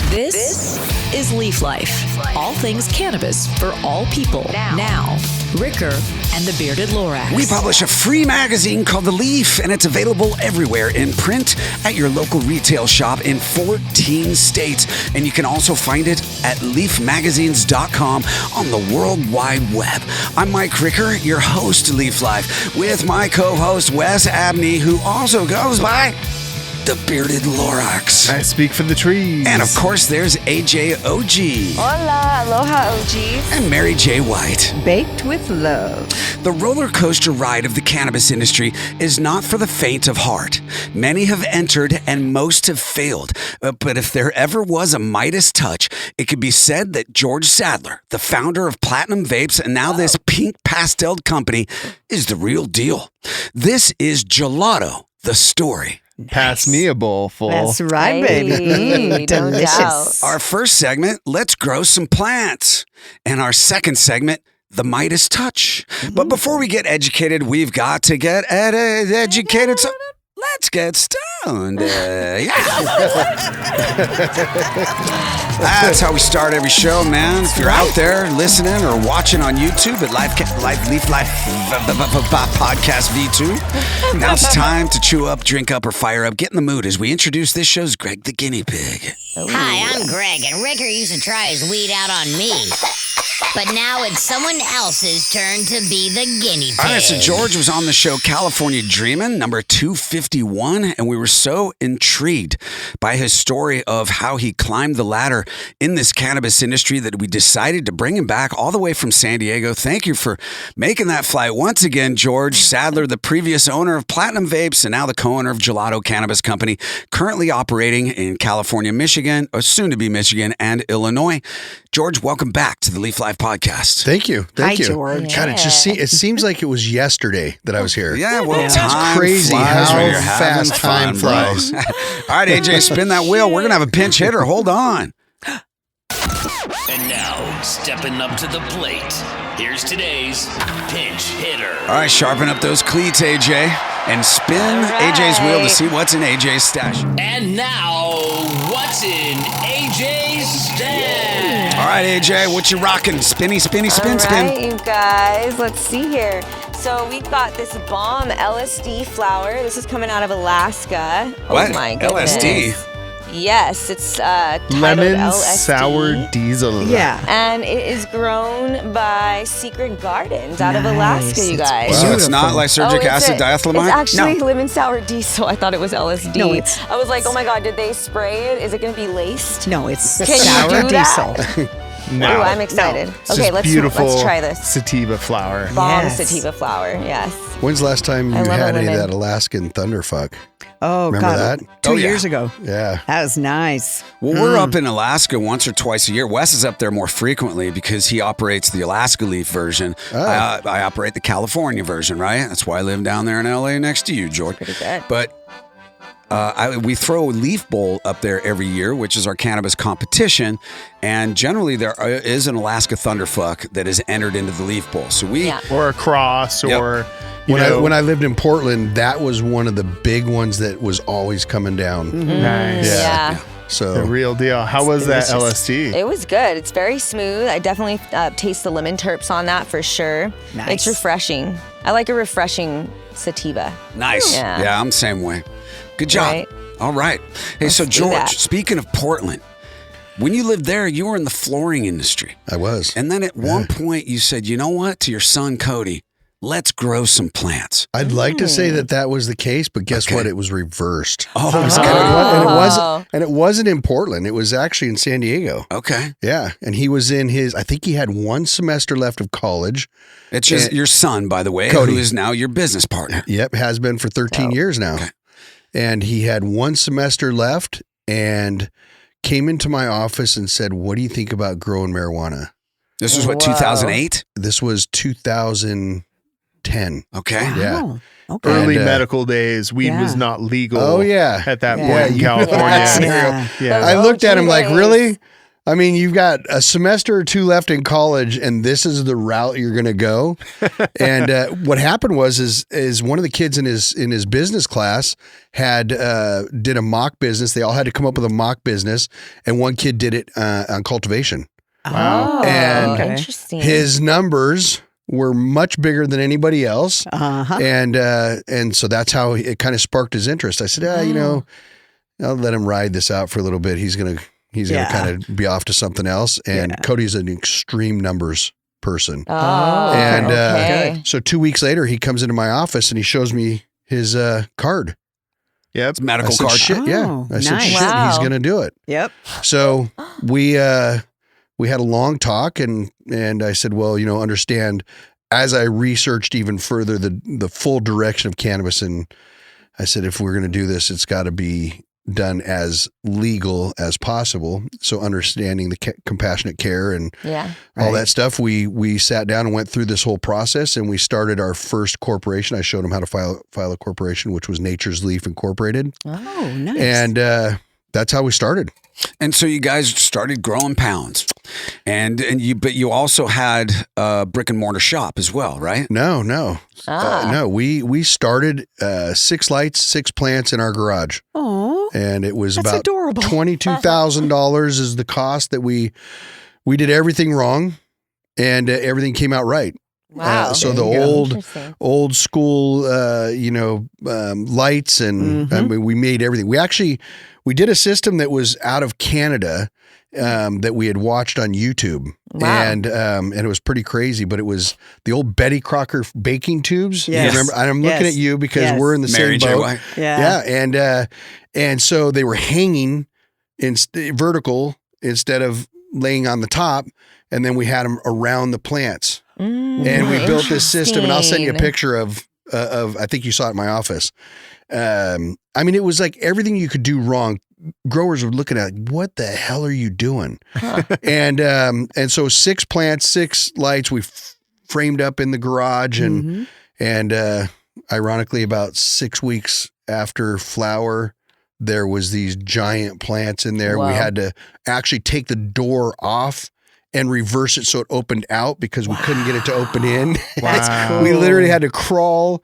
This is Leaf Life. All things cannabis for all people. Now, Ricker and the Bearded Lorax. We publish a free magazine called The Leaf, and it's available everywhere in print, at your local retail shop in 14 states. And you can also find it at leafmagazines.com on the World Wide Web. I'm Mike Ricker, your host, Leaf Life, with my co-host, Wes Abney, who also goes by the Bearded Lorax. I speak for the trees. And of course, there's AJ OG. Hola, aloha OGs. And Mary J. White. Baked with love. The roller coaster ride of the cannabis industry is not for the faint of heart. Many have entered and most have failed. But if there ever was a Midas touch, it could be said that George Sadler, the founder of Platinum Vapes and now this pink pastel company, is the real deal. This is Gelato, the story. Pass me a bowl full. That's right, Hey, baby. no Delicious. Our first segment, let's grow some plants. And our second segment, the Midas touch. But before we get educated, we've got to get educated. So let's get stoned. That's how we start every show, man. If you're out there listening or watching on YouTube at Leaf Life Podcast V2, now it's time to chew up, drink up, or fire up. Get in the mood as we introduce this show's Greg the Guinea Pig. Hi, I'm Greg, and Ricker used to try his weed out on me. But now it's someone else's turn to be the guinea pig. All right, so George was on the show California Dreamin', number 251, and we were so intrigued by his story of how he climbed the ladder in this cannabis industry that we decided to bring him back all the way from San Diego. Thank you for making that flight once again, George Sadler, the previous owner of Platinum Vapes and now the co-owner of Gelato Cannabis Company, currently operating in California, Michigan, or soon to be Michigan, and Illinois. George, welcome back to the Leaf Life Podcast. Thank you. Thank you. George. God, it seems like it was yesterday that I was here. Yeah, well, It's time crazy flies how when you're having fast time fun, bro. flies. All right, AJ, spin that wheel. We're going to have a pinch hitter. Hold on. And now, stepping up to the plate, here's today's pinch hitter. All right, sharpen up those cleats, AJ, and spin AJ's wheel to see what's in AJ's stash. And now, what's in AJ's stash? All right, AJ, what you rocking? Spinny, spin. All right, you guys, let's see here. So we've got this bomb LSD flower. This is coming out of Alaska. What? Oh my goodness. LSD? Yes, it's titled Lemon LSD. sour diesel. Yeah. And it is grown by Secret Gardens out of Nice. Alaska, you It's guys. So it's not lysergic acid diethylamide? It's actually lemon sour diesel. I thought it was LSD. No, it's- I was like, oh my God, did they spray it? Is it going to be laced? No, it's Can you sour do diesel. that? No. Ooh, I'm excited. It's Okay, just let's beautiful try this. sativa flower. Bomb Yes. sativa flower, yes. When's the last time I you love had a any of lemon. that Alaskan thunderfuck? Oh, Remember God. that? 2 Oh, yeah. years ago. Yeah. That was nice. Well, we're up in Alaska once or twice a year. Wes is up there more frequently because he operates the Alaska Leaf version. Oh. I operate the California version, right? That's why I live down there in LA next to you, George. Pretty good. But we throw a Leaf Bowl up there every year, which is our cannabis competition. And generally, there is an Alaska Thunderfuck that is entered into the Leaf Bowl. So we, Yeah. Or a cross, Yep. or, you When know. I lived in Portland, that was one of the big ones that was always coming down. Nice. Yeah. The So real deal. How was that delicious. LSD? It was good. It's very smooth. I definitely taste the lemon terps on that for sure. Nice. It's refreshing. I like a refreshing sativa. nice. Yeah. Yeah, I'm the same way. Good job. Right. All right. Hey, so do George, that. speaking of Portland, when you lived there, you were in the flooring industry. I was. And then at one point you said, you know what, to your son, Cody, let's grow some plants. I'd like to say that was the case, but guess Okay. what? It was reversed. Oh, And it wasn't in Portland. It was actually in San Diego. okay. Yeah. And he was in I think he had one semester left of college. It's just your son, by the way, Cody. who is now your business partner. Yep. Has been for 13 years now. Okay. And he had one semester left and came into my office and said, "What do you think about growing marijuana?" This was what, Whoa. 2008? This was 2010. Okay. Yeah. Oh, okay. Early And, medical days, weed Yeah. was not legal. Oh, yeah. At that Yeah. point in Yeah. California. Yeah. Yeah. I looked at him like, days. really? I mean, you've got a semester or two left in college, and this is the route you're going to go. And what happened is one of the kids in his business class did a mock business. They all had to come up with a mock business, and one kid did it on cultivation. Oh, And interesting. his numbers were much bigger than anybody else. And so that's how it kind of sparked his interest. I said, I'll let him ride this out for a little bit. He's gonna kind of be off to something else. And Cody's an extreme numbers person. Oh, And so 2 weeks later, he comes into my office and he shows me his card. Yep. It's a medical I said, card. Shit, Oh, I said, nice. shit, Wow. he's gonna do it. Yep. So we had a long talk, and I said, well, understand, as I researched even further the full direction of cannabis, and I said, if we're going to do this, it's got to be done as legal as possible. So understanding the compassionate care and all that stuff, we sat down and went through this whole process, and we started our first corporation. I showed him how to file a corporation, which was Nature's Leaf Incorporated. Oh, nice. And that's how we started. And so you guys started growing pounds, but you also had a brick and mortar shop as well, right? No. No, we started 6 lights, 6 plants in our garage. Oh, And it was that's about adorable. $22,000 is the cost that we did everything wrong, and everything came out right. Wow. So There the you go. Interesting. old school, lights, and I mean, we made everything. We did a system that was out of Canada, that we had watched on YouTube. Wow. And it was pretty crazy, but it was the old Betty Crocker baking tubes. You Yes. remember? I'm looking Yes. at you because Yes. we're in the Mary same J. boat. White. Yeah. And so they were hanging vertical instead of laying on the top, and then we had them around the plants. And we built this system, and I'll send you a picture of I think you saw it in my office. I mean, it was like everything you could do wrong. Growers were looking at, what the hell are you doing? And so 6 plants, 6 lights, we framed up in the garage, and ironically, about 6 weeks after flower, there was these giant plants in there. Wow. We had to actually take the door off and reverse it so it opened out because we couldn't get it to open in. Wow. We literally had to crawl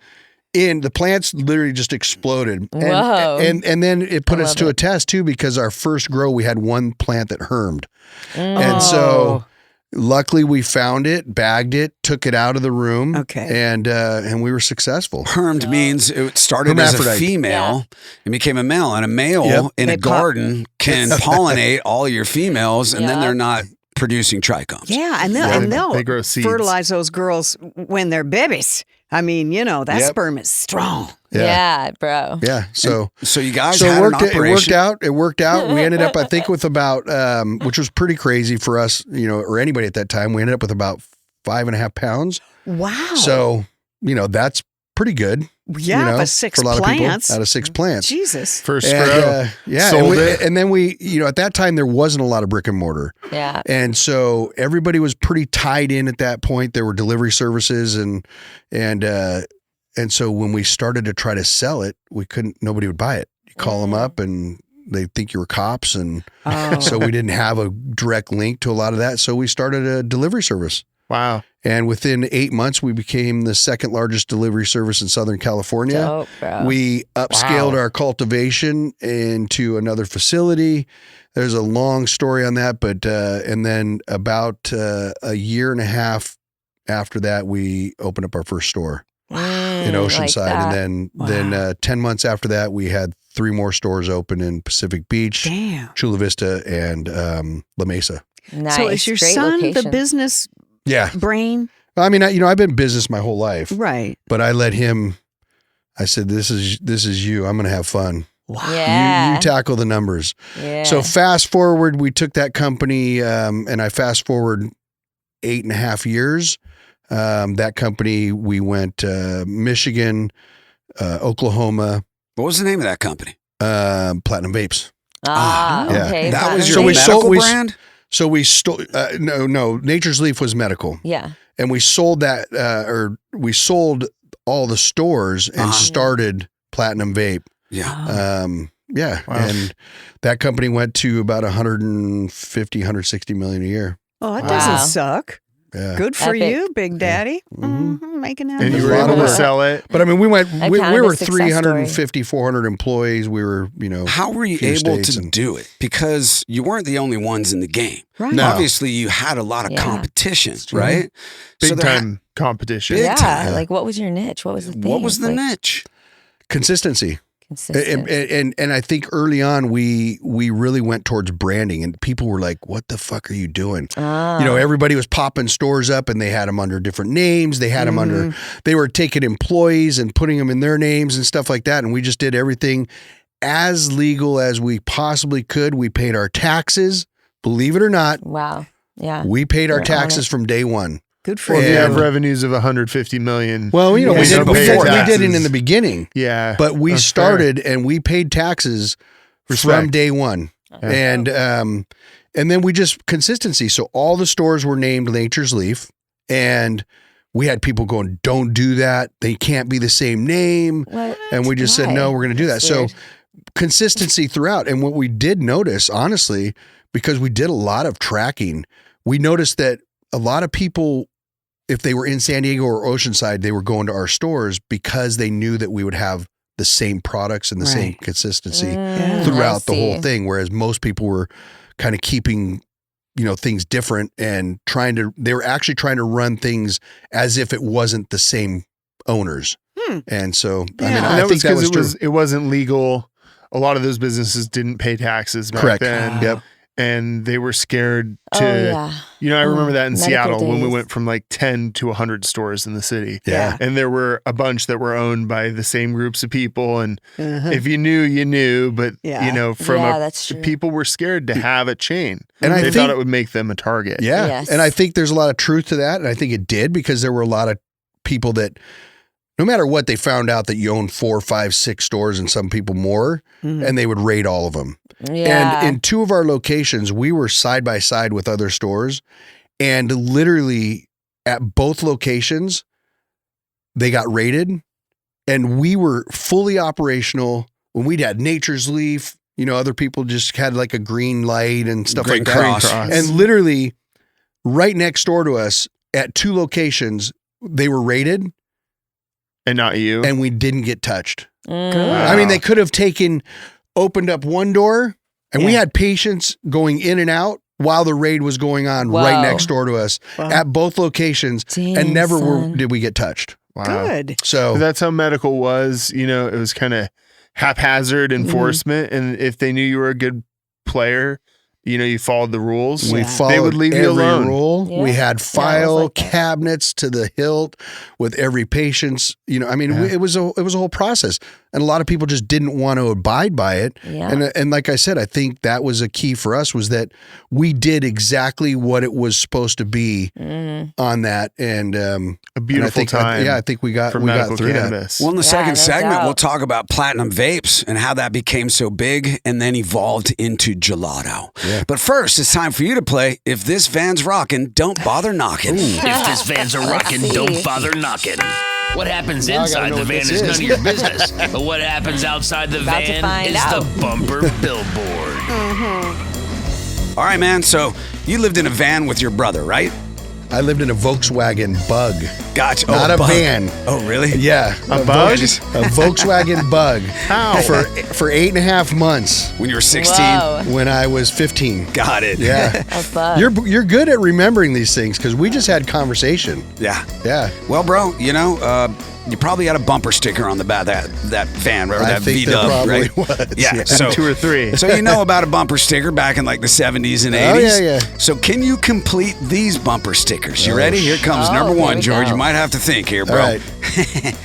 in. The plants literally just exploded. Whoa. And then it put I us love to a it. test too, because our first grow, we had 1 plant that hermed. And Oh. so luckily we found it, bagged it, took it out of the room. Okay. And we were successful. Hermed means it started as a Hermaphrodite. female and became a male. And a male Yep. in They a pop- garden can pollinate all your females, and then Yeah. they're not producing trichomes. Yeah, and Yeah, they'll they grow seeds. fertilize those girls when they're babies. I mean, that Yep. sperm is strong. Yeah, bro. Yeah. So So you guys so had it worked, an it operation. worked out. It worked out. We ended up, I think, with about, which was pretty crazy for us, or anybody at that time. We ended up with about 5.5 pounds. Wow. So, that's pretty good. yeah, but 6 for a lot of plants. people out of 6 plants. Jesus. First And, grow. yeah. Sold and, it. and then we, at that time, there wasn't a lot of brick and mortar. Yeah. And so everybody was pretty tied in at that point. There were delivery services, and so when we started to try to sell it, nobody would buy it. You call them up and they think you were cops. And Oh. so we didn't have a direct link to a lot of that. So we started a delivery service. Wow. And within 8 months, we became the 2nd largest delivery service in Southern California. Dope, bro. We upscaled our cultivation into another facility. There's a long story on that, but and then about a year and a half after that, we opened up our first store in Oceanside, like and then 10 months after that, we had 3 more stores open in Pacific Beach, Damn. Chula Vista, and La Mesa. Nice. So is your Great son the location. Yeah, business brain? I mean, I've been in business my whole life, Right. but I let him. I said, "This is you. I'm going to have fun. Yeah. You tackle the numbers." Yeah. So fast forward, we took that company, and I fast forward 8.5 years. That company, we went Michigan, Oklahoma, What was the name of that company? Platinum Vapes. yeah. Okay. That Platinum was your So we Vapes. sold- medical we- brand? So we stole. No. Nature's Leaf was medical, Yeah. and we sold that, or we sold all the stores and started Platinum Vape. Yeah. Yeah. And that company went to about 150, 160 million a year. Oh, that Wow. doesn't suck. Yeah. Good for Epic. you, Big Daddy. Making that. And you There's were a lot able of to work. sell it. But I mean, we were cannabis success 350, 400 employees. We were, How were you few able states to and- do it? Because you weren't the only ones in the game. Right. No. Obviously, you had a lot of Yeah. competition, right? Big So there ha- time competition. Big Yeah. time. Like, what was your niche? What was the thing? What was the Like, niche? consistency. Consistent. And I think early on we really went towards branding, and people were like, "What the fuck are you doing?" Ah. You know, everybody was popping stores up, and they had them under different names. They had them under. They were taking employees and putting them in their names and stuff like that. And we just did everything as legal as we possibly could. We paid our taxes, believe it or not. Wow. Yeah. We paid our You're on taxes it. from day one. Good for Well, if you. you have And- revenues of 150 million. Well, you know, Yeah, we you did don't pay we taxes. did it in the beginning. Yeah. But we That's started and we paid taxes from Respect. day one. And then we just consistency. So all the stores were named Nature's Leaf, and we had people going, "Don't do that. They can't be the same name." What? And we just said, Why? "No, we're going to do that." That's So weird. consistency throughout. And what we did notice, honestly, because we did a lot of tracking, we noticed that a lot of people, if they were in San Diego or Oceanside, they were going to our stores because they knew that we would have the same products and the same Right. consistency I throughout the whole see. thing. Whereas most people were kind of keeping, things different and they were actually trying to run things as if it wasn't the same owners. And so, I mean, Yeah. And I that think was that was because true. it wasn't legal. A lot of those businesses didn't pay taxes back Correct. then. Yep. And they were scared to, Oh, yeah. I remember that in Medical Seattle when we days. went from like 10 to 100 stores in the city. Yeah. And there were a bunch that were owned by the same groups of people. And if you knew, you knew. But, Yeah. from Yeah, that's true. people were scared to have a chain. And I they think- thought it would make them a target. Yeah. Yes. And I think there's a lot of truth to that. And I think it did, because there were a lot of people that, no matter what, they found out that you own 4, 5, 6 stores and some people more, and they would raid all of them. Yeah. And in 2 of our locations, we were side by side with other stores, and literally at both locations, they got raided, and we were fully operational when we'd had Nature's Leaf. Other people just had like a green light and stuff Green like that. Cross. And literally right next door to us at 2 locations, they were raided, And not you. and we didn't get touched. Mm. I mean, they could have opened up one door, and we Yeah. had patients going in and out while the raid was going on right Whoa. next door to us Wow. at both locations, Dang, and never son. did we get touched. Wow. Good. So That's how medical was. It was kind of haphazard enforcement. And if they knew you were a good player, you followed the rules. we Yeah. followed They would leave you every alone. rule. Yeah. We had Yeah, it file was like that. cabinets to the hilt with every patient's. It was a whole process, and a lot of people just didn't want to abide by it. Yeah. And like I said, I think that was a key for us, was that we did exactly what it was supposed to be on that, and A beautiful time. I think we got for we medical got through that. cannabis. Well, in the Yeah, second no segment, doubt. we'll talk about Platinum Vapes and how that became so big and then evolved into gelato. Yeah. But first, it's time for you to play If This Van's Rockin', Don't Bother Knocking. If this van's a rockin', see. don't bother knocking. What happens Now I gotta inside know the what van this is none is. of your business. But what happens outside the About to van find is out. the bumper billboard. All right, man. So you lived in a van with your brother, right? I lived in a Volkswagen Bug, Gotcha. not a Bug. van. Oh, really? Yeah, A Bug? a Volkswagen Bug. How? for 8.5 months When you were 16? Whoa. when I was 15. Got it. Yeah. A bug. You're good at remembering these things, because we just had conversation. Yeah. Yeah. Well, bro, you probably had a bumper sticker on the back of that van, or I that think there V-dub, probably right? was. Yeah. So 2 or 3. So you know about a bumper sticker back in like the 70s and 80s? Oh, yeah, yeah. So can you complete these bumper stickers? You Oh, ready? Here comes Oh, number here 1, we George. go. You might have to think here, bro. All right.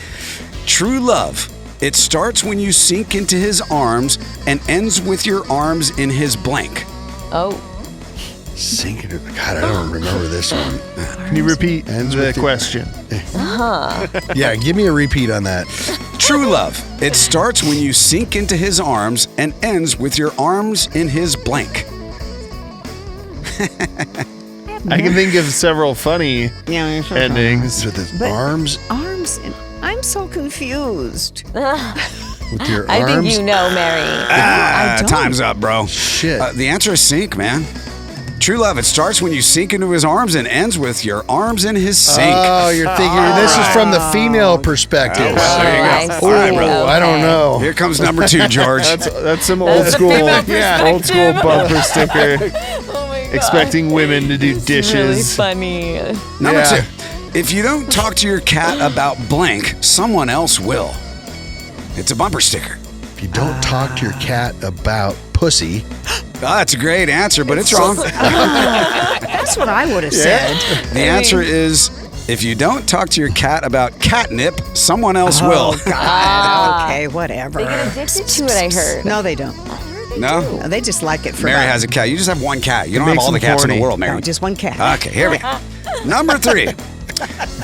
True love. It starts when you sink into his arms and ends with your arms in his blank. Oh. Sinking. God, I don't remember this one. Can you repeat Ends the with the- question? Yeah, give me a repeat on that. True love. It starts when you sink into his arms and ends with your arms in his blank. I can think of several funny endings. With his But- arms. Arms. And I'm so confused. With your I arms? think you know, Mary. Ah, I don't. time's up, bro. Shit. The answer is sink, man. True love, it starts when you sink into his arms and ends with your arms in his sink. Oh, you're thinking this is from the female perspective. Oh, well, there you go. I All right, see. bro. I don't know. Here comes number 2, George. That's some That's old the school, female old school bumper sticker, Oh my God. expecting women to do It's dishes. really funny. Number Yeah. 2, if you don't talk to your cat about blank, someone else will. It's a bumper sticker. If you don't talk to your cat about pussy, Oh, that's a great answer, but it's wrong. That's what I would have said. The answer is, if you don't talk to your cat about catnip, someone else will. God. Okay, whatever. They get addicted to it, I heard. No, they don't. No? No, they just like it for Mary about- has a cat. You just have one cat. You don't have makes all the them cats in the horny. world, Mary. No, just one cat. Okay, here we go. Number 3,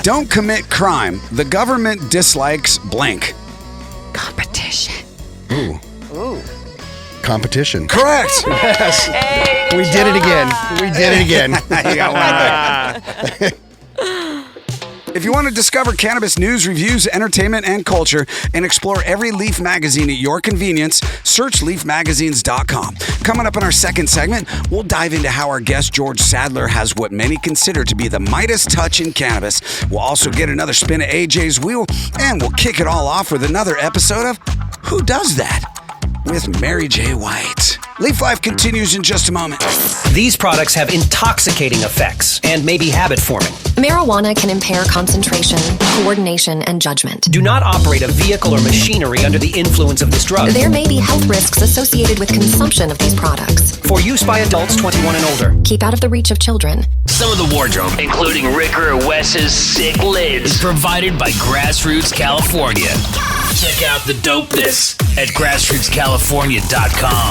don't commit crime. The government dislikes blank. Competition. competition. Correct. Hey, We did it again. We did it again. You got one right. If you want to discover cannabis news, reviews, entertainment, and culture, and explore every Leaf magazine at your convenience, search leafmagazines.com. Coming up in our second segment, we'll dive into how our guest George Sadler has what many consider to be the Midas touch in cannabis. We'll also get another spin of AJ's wheel, and we'll kick it all off with another episode of Who Does That? With Mary J. White. Leaf Life continues in just a moment. These products have intoxicating effects and may be habit-forming. Marijuana can impair concentration, coordination, and judgment. Do not operate a vehicle or machinery under the influence of this drug. There may be health risks associated with consumption of these products. For use by adults 21 and older. Keep out of the reach of children. Some of the wardrobe, including Ricker Wes's sick lids, is provided by Grassroots California. Check out the dopeness at grassrootscalifornia.com.